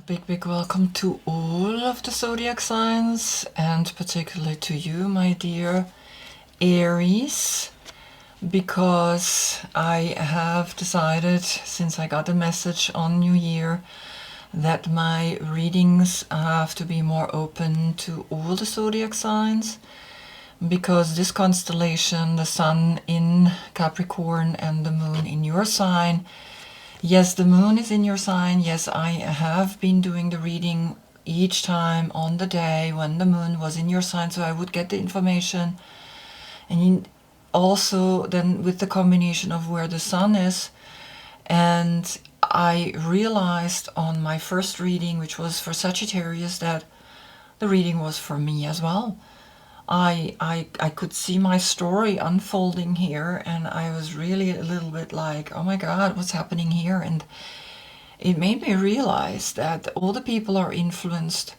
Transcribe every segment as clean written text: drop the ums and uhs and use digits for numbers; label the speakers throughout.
Speaker 1: big welcome to all of the zodiac signs, and particularly to you, my dear Aries, because I have decided, since I got a message on New Year, that my readings have to be more open to all the zodiac signs, because this constellation, the sun in Capricorn and the moon in your sign. Yes, the moon is in your sign. Yes, I have been doing the reading each time on the day when the moon was in your sign, so I would get the information. And also then with the combination of where the sun is. And I realized on my first reading, which was for Sagittarius, that the reading was for me as well. I could see my story unfolding here, and I was really a little bit like, oh my God, what's happening here? And it made me realize that all the people are influenced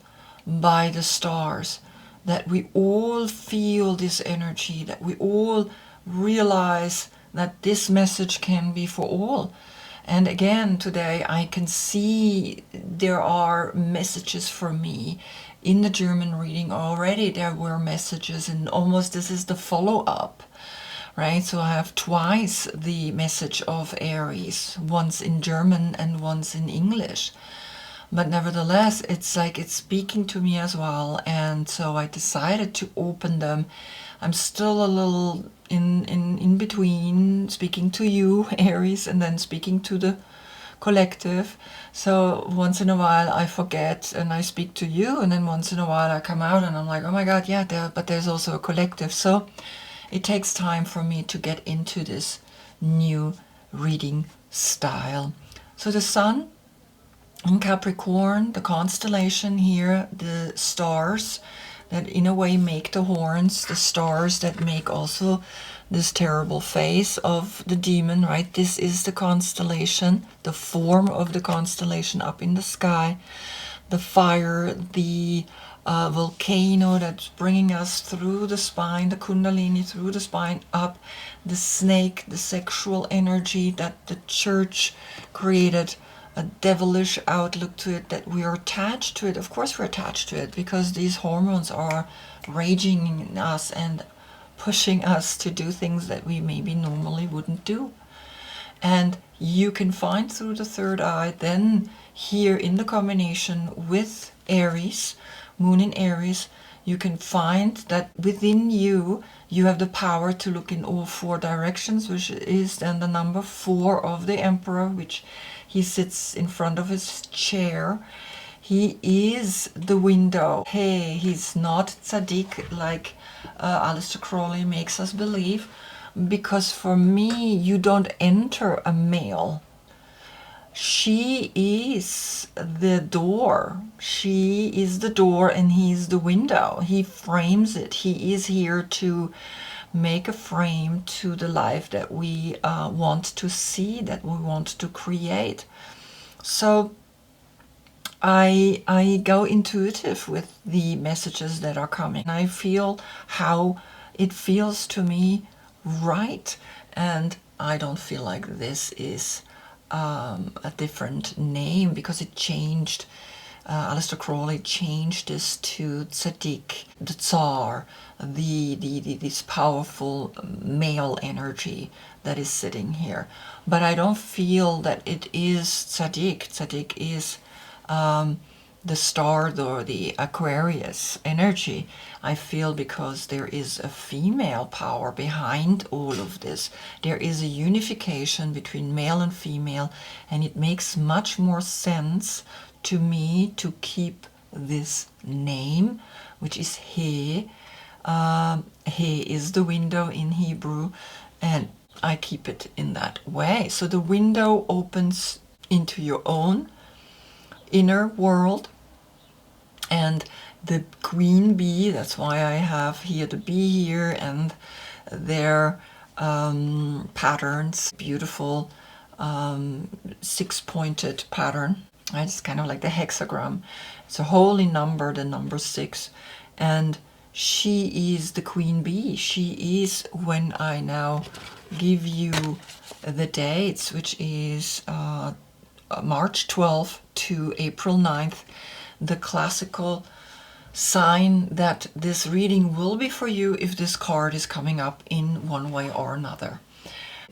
Speaker 1: by the stars, that we all feel this energy, that we all realize that this message can be for all. And again, today I can see there are messages for me. In the German reading already there were messages, and almost this is the follow-up, right? So I have twice the message of Aries, once in German and once in English. But nevertheless, it's like it's speaking to me as well, and so I decided to open them. I'm still a little in between speaking to you, Aries, and then speaking to the collective. So once in a while I forget and I speak to you, and then once in a while I come out and I'm like, oh my God, yeah, but there's also a collective. So it takes time for me to get into this new reading style. So the sun in Capricorn, the constellation here, the stars that in a way make the horns, the stars that make also this terrible face of the demon, right? This is the constellation, the form of the constellation up in the sky, the fire, the volcano that's bringing us through the spine, the kundalini through the spine up, the snake, the sexual energy that the church created, a devilish outlook to it, that we are attached to it. Of course we're attached to it, because these hormones are raging in us and pushing us to do things that we maybe normally wouldn't do. And you can find through the third eye then here in the combination with Aries, moon in Aries, you can find that within you, you have the power to look in all four directions, which is then the number 4 of the Emperor, which he sits in front of his chair. He is the window. Hey, he's not tzaddik like Aleister Crowley makes us believe, because for me, you don't enter a male. She is the door. She is the door and he's the window. He frames it. He is here to make a frame to the life that we want to see, that we want to create. So I go intuitive with the messages that are coming. I feel how it feels to me right, and I don't feel like this is a different name, because it changed. Aleister Crowley changed this to tzaddik, the tsar, this powerful male energy that is sitting here. But I don't feel that it is tzaddik. Tzaddik is the star or the Aquarius energy. I feel because there is a female power behind all of this. There is a unification between male and female, and it makes much more sense to me to keep this name, which is He. He is the window in Hebrew, and I keep it in that way. So the window opens into your own inner world, and the queen bee, that's why I have here the bee here, and their patterns, beautiful 6-pointed pattern. It's kind of like the hexagram. It's a holy number, the number 6, and she is the queen bee. She is, when I now give you the dates, which is March 12th to April 9th, the classical sign that this reading will be for you if this card is coming up in one way or another.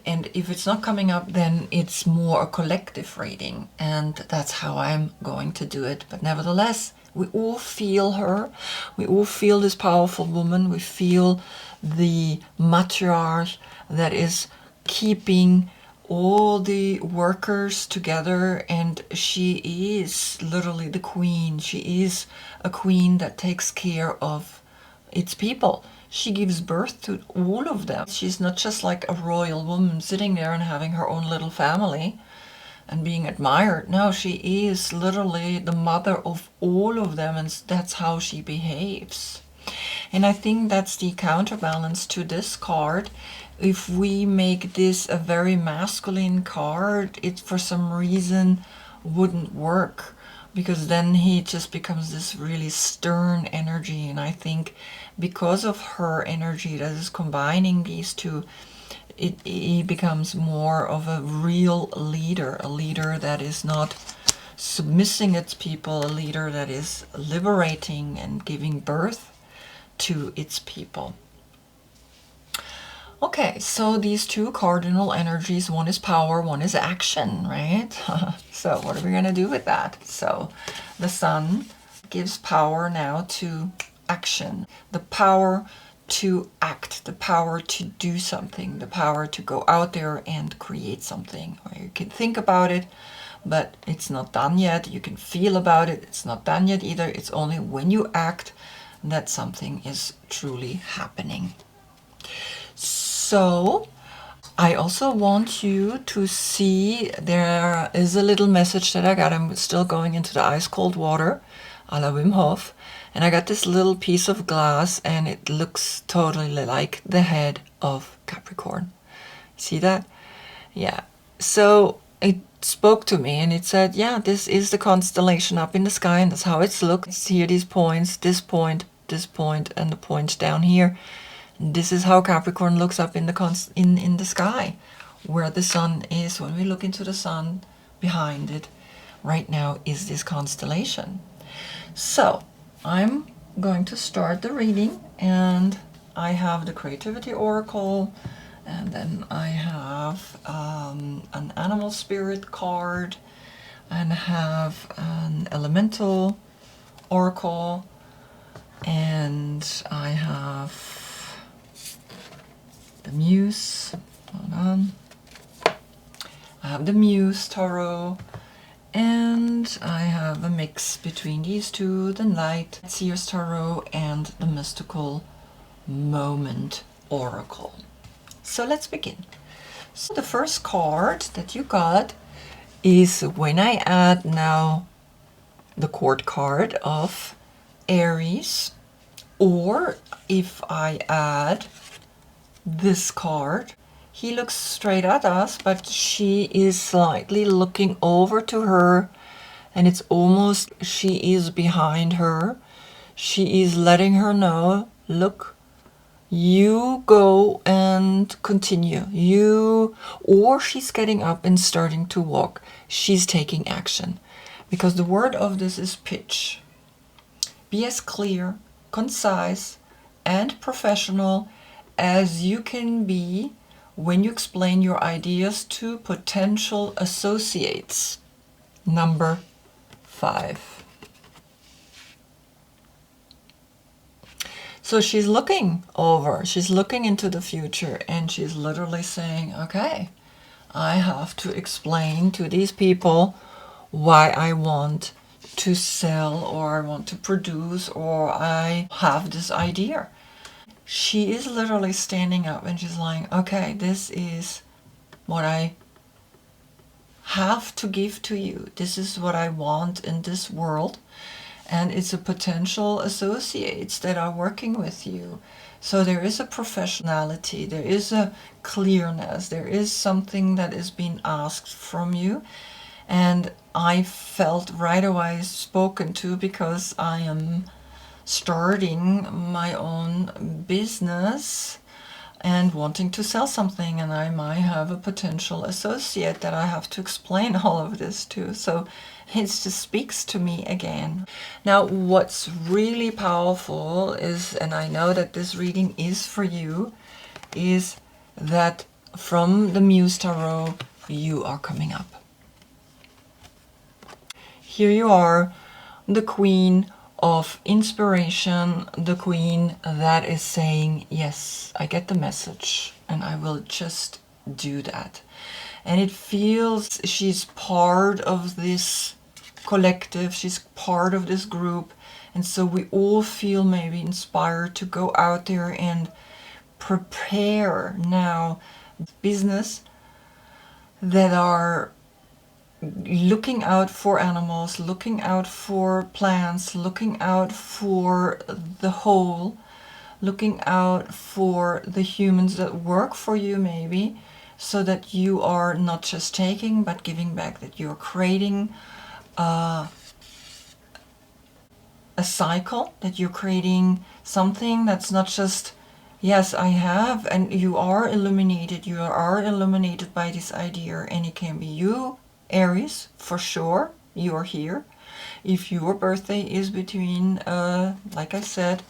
Speaker 1: And if it's not coming up, then it's more a collective reading, and that's how I'm going to do it. But nevertheless, we all feel her. We all feel this powerful woman. We feel the matriarch that is keeping all the workers together, and she is literally the queen. She is a queen that takes care of its people. She gives birth to all of them. She's not just like a royal woman sitting there and having her own little family and being admired. No, she is literally the mother of all of them, and that's how she behaves. And I think that's the counterbalance to this card. If we make this a very masculine card, it for some reason wouldn't work, because then he just becomes this really stern energy. And I think because of her energy that is combining these two, he becomes more of a real leader, a leader that is not submissing its people, a leader that is liberating and giving birth to its people. Okay, so these two cardinal energies, one is power, one is action, right? So what are we going to do with that? So the sun gives power now to action, the power to act, the power to do something, the power to go out there and create something. Or you can think about it, but it's not done yet. You can feel about it, it's not done yet either. It's only when you act that something is truly happening. So I also want you to see, there is a little message that I got. I'm still going into the ice cold water a la Wim Hof, and I got this little piece of glass, and it looks totally like the head of Capricorn. See that? Yeah. So it spoke to me, and it said, yeah, this is the constellation up in the sky, and that's how it's looked. It's here, these points, this point, and the point down here. This is how Capricorn looks up in the sky, where the sun is. When we look into the sun, behind it right now is this constellation. So I'm going to start the reading, and I have the Creativity Oracle, and then I have an Animal Spirit card, and have an Elemental Oracle, and I have the Muse. Hold on. I have the Muse Tarot, and I have a mix between these two, the Night Seer's Tarot and the Mystical Moment Oracle. So let's begin. So the first card that you got is, when I add now the court card of Aries, or if I add this card, he looks straight at us, but she is slightly looking over to her, and it's almost she is behind her. She is letting her know, look, you go and continue. Or she's getting up and starting to walk. She's taking action. Because the word of this is pitch. Be as clear, concise, and professional as you can be when you explain your ideas to potential associates. Number 5. So she's looking over, she's looking into the future, and she's literally saying, okay, I have to explain to these people why I want to sell, or I want to produce, or I have this idea. She is literally standing up, and she's like, okay, this is what I have to give to you. This is what I want in this world. And it's a potential associates that are working with you. So there is a professionality, there is a clearness, there is something that is being asked from you. And I felt right away spoken to, because I am starting my own business and wanting to sell something, and I might have a potential associate that I have to explain all of this to. So it just speaks to me again. Now, what's really powerful is, and I know that this reading is for you, is that from the Muse Tarot, you are coming up. Here you are, the Queen of Inspiration, the Queen that is saying, yes, I get the message and I will just do that. And it feels she's part of this collective, she's part of this group, and so we all feel maybe inspired to go out there and prepare now business that are looking out for animals, looking out for plants, looking out for the whole, looking out for the humans that work for you maybe, so that you are not just taking but giving back, that you're creating a cycle, that you're creating something that's not just, yes, I have, and you are illuminated by this idea, and it can be you, Aries, for sure, you're here. If your birthday is between, like I said,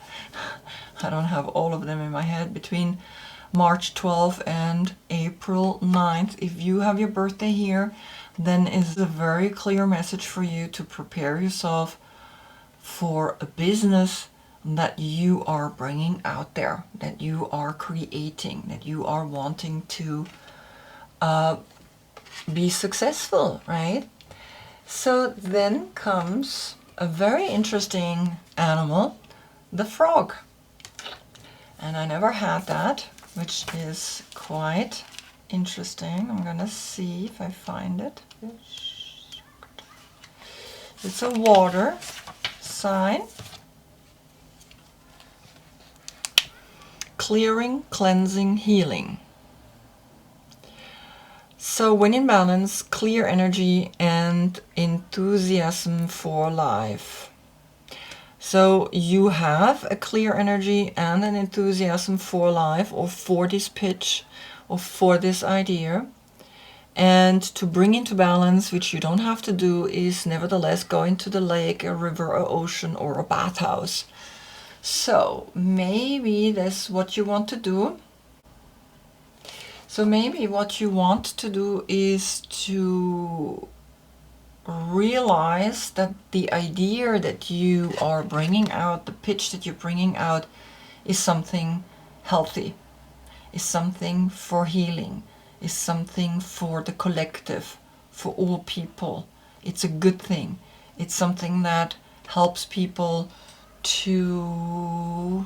Speaker 1: I don't have all of them in my head, between March 12th and April 9th, if you have your birthday here, then it's a very clear message for you to prepare yourself for a business that you are bringing out there, that you are creating, that you are wanting to be successful, right? So then comes a very interesting animal, the frog. And I never had that, which is quite interesting. I'm gonna see if I find it. It's a water sign. Clearing, cleansing, healing. So when in balance, clear energy and enthusiasm for life. So you have a clear energy and an enthusiasm for life, or for this pitch, or for this idea. And to bring into balance, which you don't have to do, is nevertheless go into the lake, a river, or ocean, or a bathhouse. So maybe that's what you want to do. So maybe what you want to do is to realize that the idea that you are bringing out, the pitch that you're bringing out, is something healthy, is something for healing, is something for the collective, for all people. It's a good thing. It's something that helps people to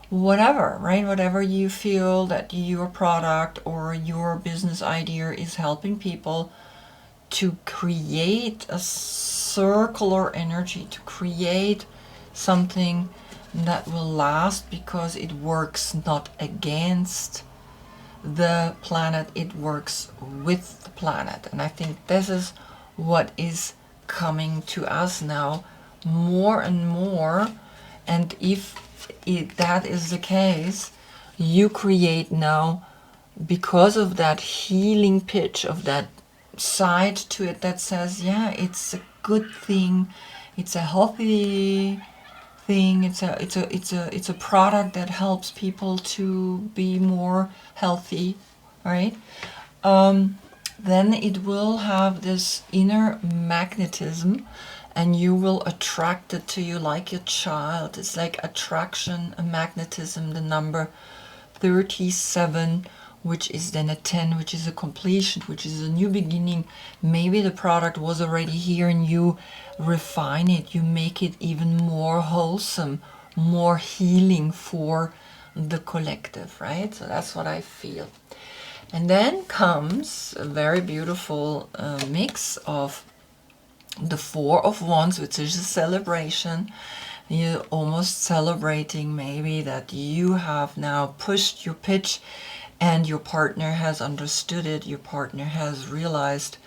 Speaker 1: whatever, right? Whatever you feel that your product or your business idea is helping people to create a circular energy, to create something that will last, because it works not against the planet, it works with the planet. And I think this is what is coming to us now more and more. And if that is the case, you create now, because of that healing pitch, of that side to it that says, yeah, it's a good thing, it's a healthy thing, it's a product that helps people to be more healthy, right? Then it will have this inner magnetism, and you will attract it to you like a child. It's like attraction, a magnetism, the number 37, which is then a 10, which is a completion, which is a new beginning. Maybe the product was already here and you refine it, you make it even more wholesome, more healing for the collective, right? So that's what I feel. And then comes a very beautiful mix of the Four of Wands, which is a celebration. You're almost celebrating maybe that you have now pushed your pitch and your partner has understood it. Your partner has realized,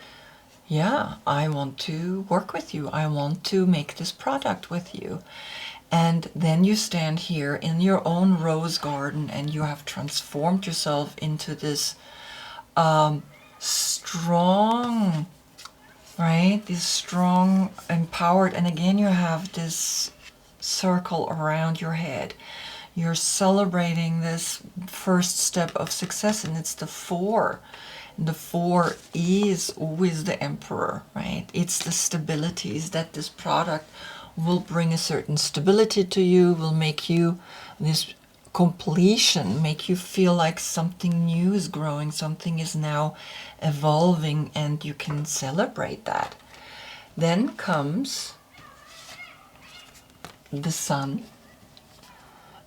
Speaker 1: yeah, I want to work with you. I want to make this product with you. And then you stand here in your own rose garden and you have transformed yourself into this strong, right? This strong, empowered, and again you have this circle around your head. You're celebrating this first step of success, and it's the 4. And the 4 is always the emperor, right? It's the stabilities that this product will bring a certain stability to you, will make you this completion, make you feel like something new is growing, something is now evolving, and you can celebrate that. Then comes the sun.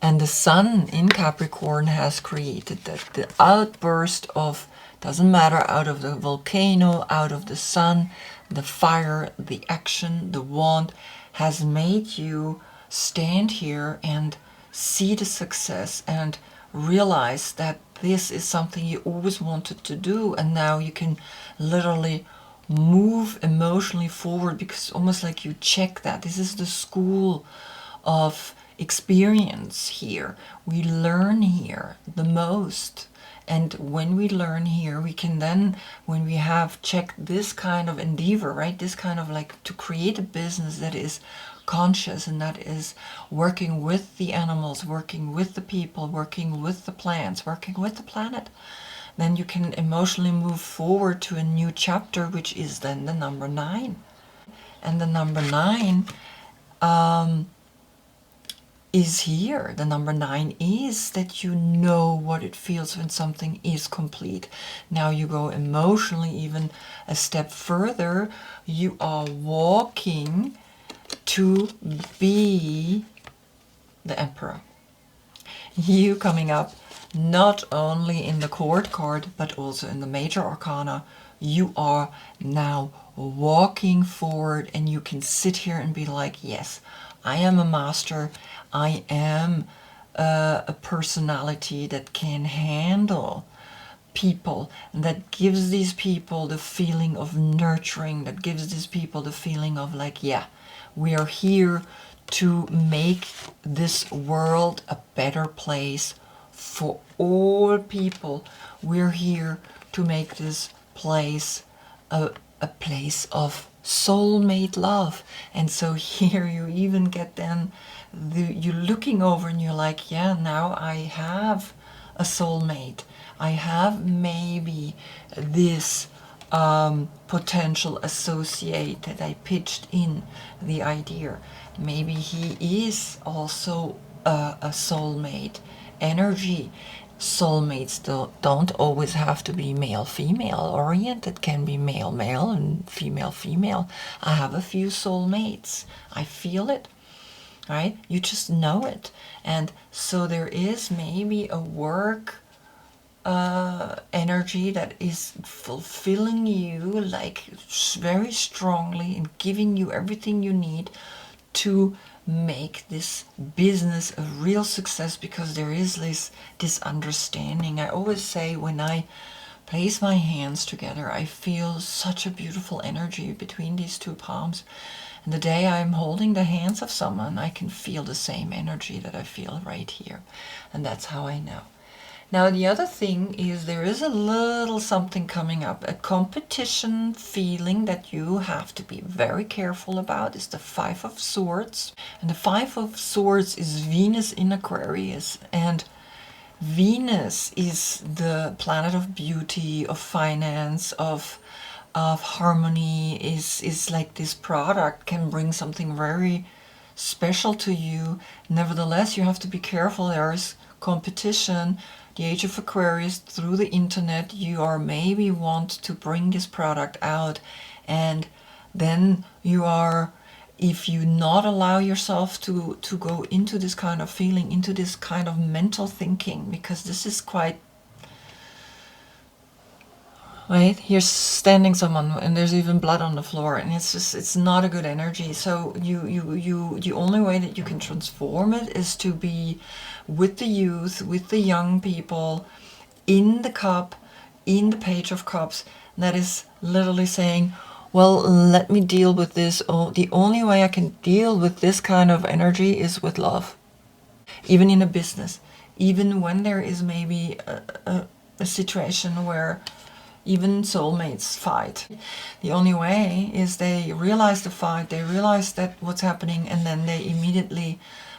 Speaker 1: And the sun in Capricorn has created that the outburst of, doesn't matter, out of the volcano, out of the sun, the fire, the action, the wand, has made you stand here and see the success and realize that this is something you always wanted to do, and now you can literally move emotionally forward, because almost like you check that. This is the school of experience here. We learn here the most. And when we learn here, we can then, when we have checked this kind of endeavor, right, this kind of like to create a business that is conscious and that is working with the animals, working with the people, working with the plants, working with the planet, then you can emotionally move forward to a new chapter, which is then the number 9. And the number 9 is here. The number 9 is that you know what it feels when something is complete. Now you go emotionally even a step further. You are walking to be the emperor. You coming up not only in the court card but also in the major arcana. You are now walking forward, and you can sit here and be like, yes, I am a master. I am a personality that can handle people, that gives these people the feeling of nurturing, that gives these people the feeling of like, yeah, we are here to make this world a better place for all people. We're here to make this place a place of soulmate love. And so here you even get then you're looking over and you're like, yeah, now I have a soulmate. I have maybe this potential associate that I pitched in the idea. Maybe he is also a soulmate energy. Soulmates don't always have to be male-female oriented, can be male-male and female-female. I have a few soulmates. I feel it, right? You just know it. And so there is maybe a work energy that is fulfilling you like very strongly and giving you everything you need to make this business a real success, because there is this understanding. I always say when I place my hands together, I feel such a beautiful energy between these two palms. And the day I'm holding the hands of someone, I can feel the same energy that I feel right here. And that's how I know. Now the other thing is there is a little something coming up, a competition feeling that you have to be very careful about. Is the 5 of Swords. And the 5 of Swords is Venus in Aquarius. And Venus is the planet of beauty, of finance, of harmony, is like this product can bring something very special to you. Nevertheless, you have to be careful. There is competition. The Age of Aquarius, through the internet, you are maybe want to bring this product out, and then you are, if you not allow yourself to go into this kind of feeling, into this kind of mental thinking, because this is quite, right? Here's standing someone and there's even blood on the floor, and it's just, it's not a good energy. So the only way that you can transform it is to be with the youth, with the young people, in the cup, in the Page of Cups. That is literally saying, well, let me deal with this. Oh, the only way I can deal with this kind of energy is with love. Even in a business, even when there is maybe a situation where even soulmates fight. The only way is they realize the fight, they realize that what's happening, and then they immediately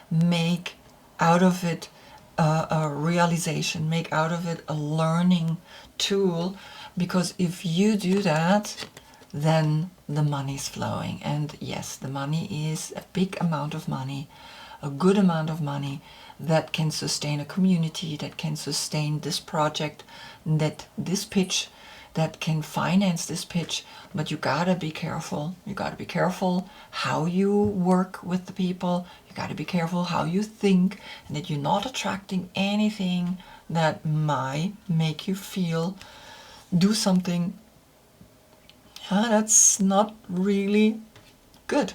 Speaker 1: make out of it a realization, make out of it a learning tool. Because if you do that, then the money's flowing. And yes, the money is a big amount of money, a good amount of money that can sustain a community, that can sustain this project, that this pitch, that can finance this pitch. But you gotta be careful. You gotta be careful how you work with the people. You gotta be careful how you think, and that you're not attracting anything that might make you feel do something that's not really good.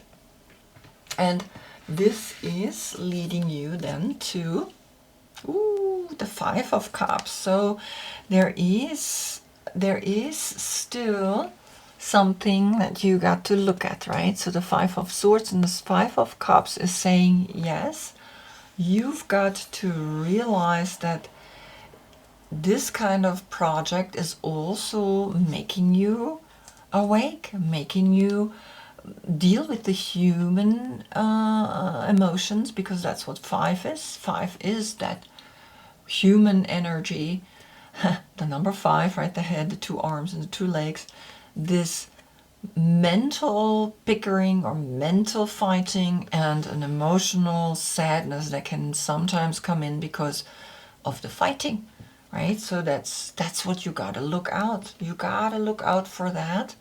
Speaker 1: And this is leading you then to the Five of Cups. So there is still something that you got to look at, right? So the Five of Swords and the Five of Cups is saying, yes, you've got to realize that this kind of project is also making you awake, making you deal with the human emotions, because that's what five is. Five is that human energy. The number five, right? The head, the two arms, and the two legs. This mental bickering or mental fighting and an emotional sadness that can sometimes come in because of the fighting, right? So that's what you gotta look out. You gotta look out for that.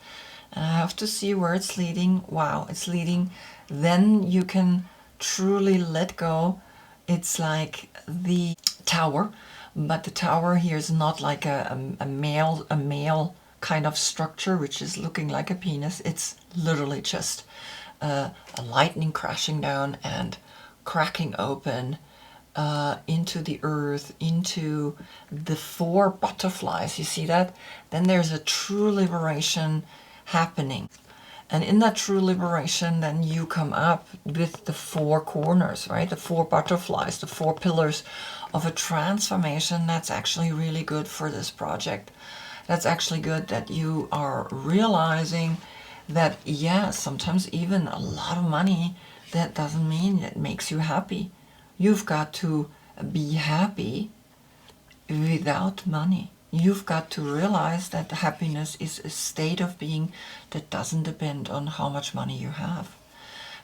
Speaker 1: And I have to see where it's leading. Wow, it's leading. Then you can truly let go. It's like the tower, but the tower here is not like a male kind of structure, which is looking like a penis. It's literally just a lightning crashing down and cracking open into the earth, into the four butterflies. You see that? Then there's a true liberation happening. And in that true liberation, then you come up with the four corners, right? The four butterflies, the four pillars of a transformation. That's actually really good for this project. That's actually good that you are realizing that, yeah, sometimes even a lot of money, that doesn't mean it makes you happy. You've got to be happy without money. You've got to realize that happiness is a state of being that doesn't depend on how much money you have.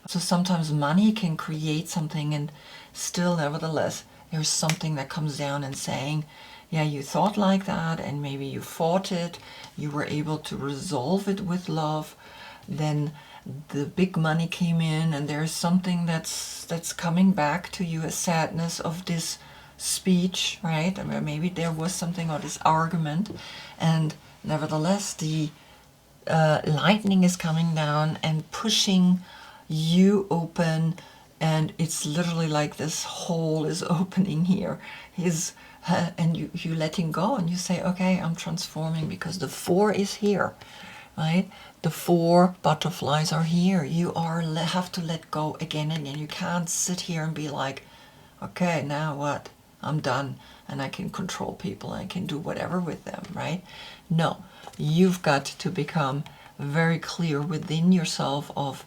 Speaker 1: So sometimes money can create something, and still, nevertheless, there's something that comes down and saying, yeah, you thought like that, and maybe you fought it, you were able to resolve it with love, then the big money came in, and there's something that's coming back to you, a sadness of this speech, right? I mean, maybe there was something, or this argument, and nevertheless the lightning is coming down and pushing you open, and it's literally like this hole is opening here. And you letting go, and you say, okay, I'm transforming, because the four is here, right? The four butterflies are here. You have to let go again and again. You can't sit here and be like, okay, now what? I'm done, and I can control people, and I can do whatever with them, right? No, you've got to become very clear within yourself of,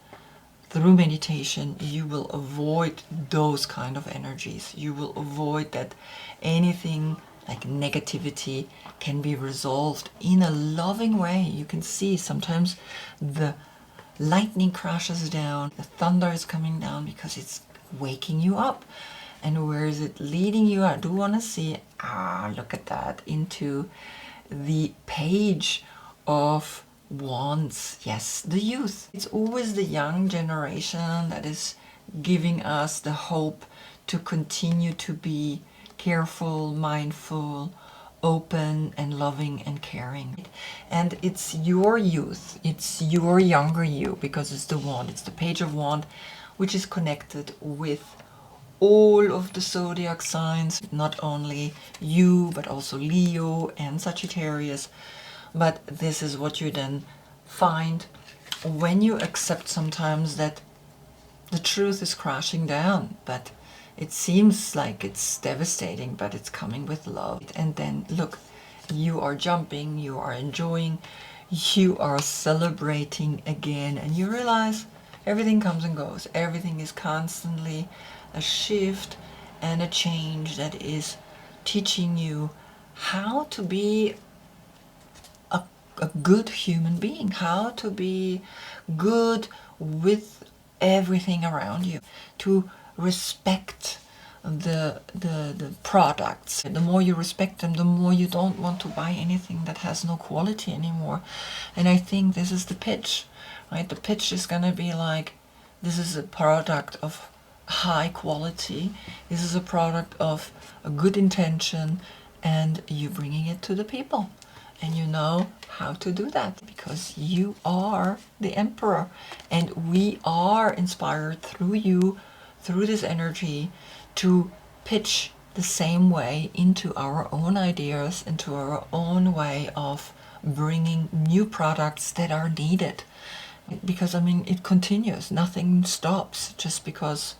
Speaker 1: through meditation, you will avoid those kind of energies. You will avoid that anything like negativity can be resolved in a loving way. You can see sometimes the lightning crashes down, the thunder is coming down because it's waking you up. And where is it leading you? I do want to see, look at that, into the Page of Wands. Yes, the youth. It's always the young generation that is giving us the hope to continue to be careful, mindful, open, and loving and caring. And it's your youth, it's your younger you, because it's the wand, it's the Page of Wand, which is connected with all of the zodiac signs, not only you, but also Leo and Sagittarius. But this is what you then find when you accept sometimes that the truth is crashing down, but it seems like it's devastating, but it's coming with love. And then look, you are jumping, you are enjoying, you are celebrating again, and you realize everything comes and goes. Everything is constantly a shift and a change that is teaching you how to be a good human being, how to be good with everything around you, to respect the products. The more you respect them, the more you don't want to buy anything that has no quality anymore. And I think this is the pitch, right? The pitch is going to be like, this is a product of high quality, this is a product of a good intention, and you bringing it to the people. And you know how to do that because you are the emperor, and we are inspired through you, through this energy, to pitch the same way into our own ideas, into our own way of bringing new products that are needed. Because I mean, it continues, nothing stops just because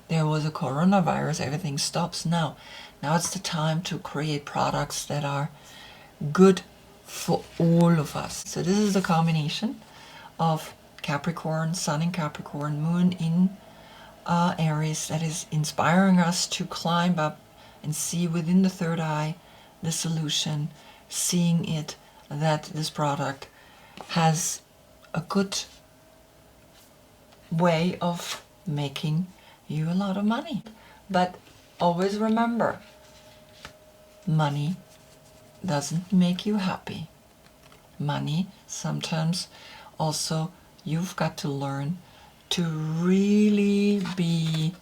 Speaker 1: there was a coronavirus, everything stops. Now it's the time to create products that are good for all of us. So this is the combination of Capricorn, Sun in Capricorn, Moon in Aries, that is inspiring us to climb up and see within the third eye the solution, seeing it that this product has a good way of making you a lot of money. But always remember, money doesn't make you happy. Money sometimes also, you've got to learn to really be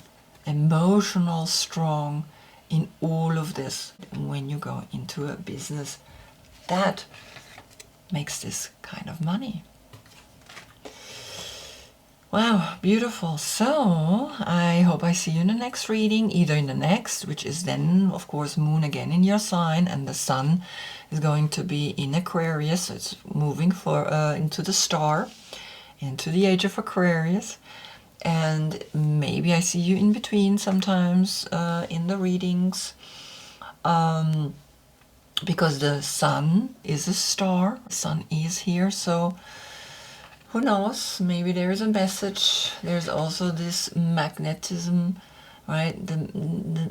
Speaker 1: emotional strong in all of this when you go into a business that makes this kind of money. Wow, beautiful. So I hope I see you in the next reading, either in the next, which is then of course Moon again in your sign, and the Sun is going to be in Aquarius, so it's moving into the star, into the age of Aquarius. And maybe I see you in between sometimes in the readings, because the Sun is a star, the Sun is here, so who knows, maybe there is a message. There's also this magnetism, right?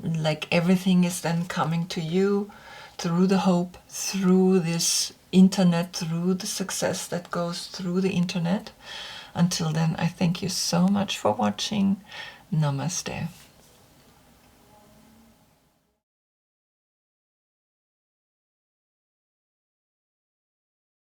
Speaker 1: Like everything is then coming to you through the hope, through this internet, through the success that goes through the internet. Until then, I thank you so much for watching. Namaste.